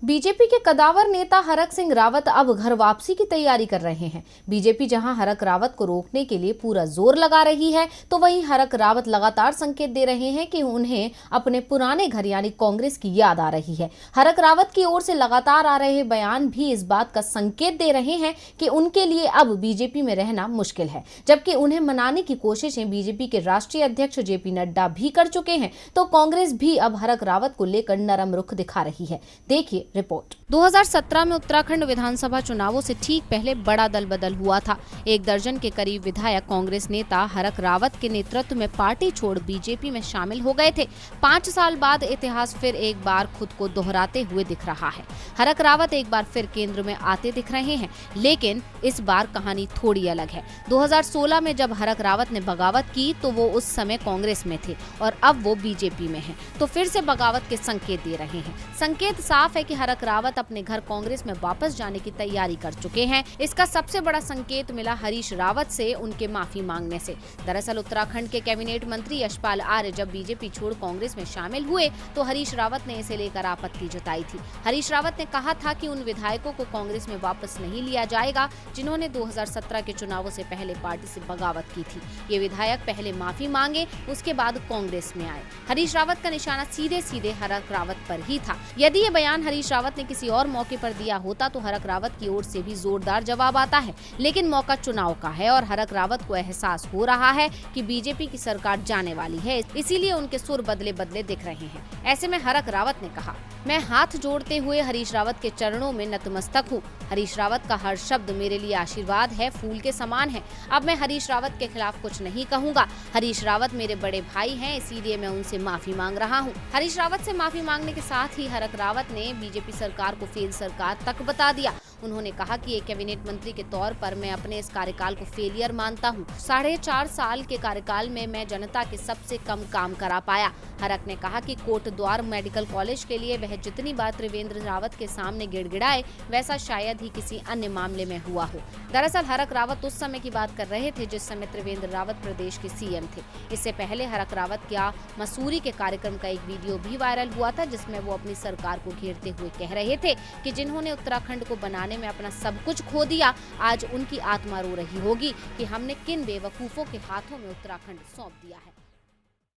BJP के कदावर नेता हरक सिंह रावत अब घर वापसी की तैयारी कर रहे हैं। बीजेपी जहां हरक रावत को रोकने के लिए पूरा जोर लगा रही है, तो वहीं हरक रावत लगातार संकेत दे रहे हैं कि उन्हें अपने पुराने घर यानी कांग्रेस की याद आ रही है। हरक रावत की ओर से लगातार आ रहे बयान भी इस बात का संकेत दे रहे हैं कि उनके लिए अब बीजेपी में रहना मुश्किल है, जबकि उन्हें मनाने की कोशिशें बीजेपी के राष्ट्रीय अध्यक्ष जेपी नड्डा भी कर चुके हैं, तो कांग्रेस भी अब हरक रावत को लेकर नरम रुख दिखा रही है। देखिए रिपोर्ट। 2017 में उत्तराखंड विधानसभा चुनावों से ठीक पहले बड़ा दल बदल हुआ था। 1 दर्जन के करीब विधायक कांग्रेस नेता हरक रावत के नेतृत्व में पार्टी छोड़ बीजेपी में शामिल हो गए थे। 5 साल बाद इतिहास फिर एक बार खुद को दोहराते हुए दिख रहा है। हरक रावत एक बार फिर केंद्र में आते दिख रहे हैं, लेकिन इस बार कहानी थोड़ी अलग है। 2016 में जब हरक रावत ने बगावत की तो वो उस समय कांग्रेस में थे और अब वो बीजेपी में हैं, तो फिर से बगावत के संकेत दे रहे हैं। संकेत साफ है कि हरक रावत अपने घर कांग्रेस में वापस जाने की तैयारी कर चुके हैं। इसका सबसे बड़ा संकेत मिला हरीश रावत से उनके माफी मांगने से। दरअसल उत्तराखंड के कैबिनेट मंत्री यशपाल आर्य जब बीजेपी छोड़ कांग्रेस में शामिल हुए तो हरीश रावत ने इसे लेकर आपत्ति जताई थी। हरीश रावत ने कहा था कि उन विधायकों को कांग्रेस में वापस नहीं लिया जाएगा जिन्होंने 2017 के चुनावों से पहले पार्टी से बगावत की थी। ये विधायक पहले माफी मांगे, उसके बाद कांग्रेस में आए। हरीश रावत का निशाना सीधे सीधे हरक रावत पर ही था। यदि ये बयान हरीश रावत ने किसी और मौके पर दिया होता तो हरक रावत की ओर से भी जोरदार जवाब आता है, लेकिन मौका चुनाव का है और हरक रावत को एहसास हो रहा है कि बीजेपी की सरकार जाने वाली है, इसीलिए उनके सुर बदले बदले दिख रहे हैं। ऐसे में हरक रावत ने कहा, मैं हाथ जोड़ते हुए हरीश रावत के चरणों में नतमस्तक हूँ। हरीश रावत का हर शब्द मेरे लिए आशीर्वाद है, फूल के समान है। अब मैं हरीश रावत के खिलाफ कुछ नहीं कहूँगा। हरीश रावत मेरे बड़े भाई हैं, इसीलिए मैं उनसे माफी मांग रहा हूँ। हरीश रावत से माफी मांगने के साथ ही हरक रावत ने बीजेपी सरकार को फेल सरकार तक बता दिया। उन्होंने कहा कि एक कैबिनेट मंत्री के तौर पर मैं अपने इस कार्यकाल को फेलियर मानता हूं। 4.5 साल के कार्यकाल में मैं जनता के सबसे कम काम करा पाया। हरक ने कहा कि कोटद्वार मेडिकल कॉलेज के लिए वह जितनी बार त्रिवेंद्र रावत के सामने गिड़गिड़ाए वैसा शायद ही किसी अन्य मामले में हुआ हो। दरअसल हरक रावत उस समय की बात कर रहे थे जिस समय त्रिवेंद्र रावत प्रदेश के सीएम थे। इससे पहले हरक रावत का मसूरी के कार्यक्रम का एक वीडियो भी वायरल हुआ था, जिसमें वो अपनी सरकार को घेरते हुए कह रहे थे कि जिन्होंने उत्तराखंड को बनाने में अपना सब कुछ खो दिया, आज उनकी आत्मा रो रही होगी कि हमने किन बेवकूफों के हाथों में उत्तराखंड सौंप दिया है।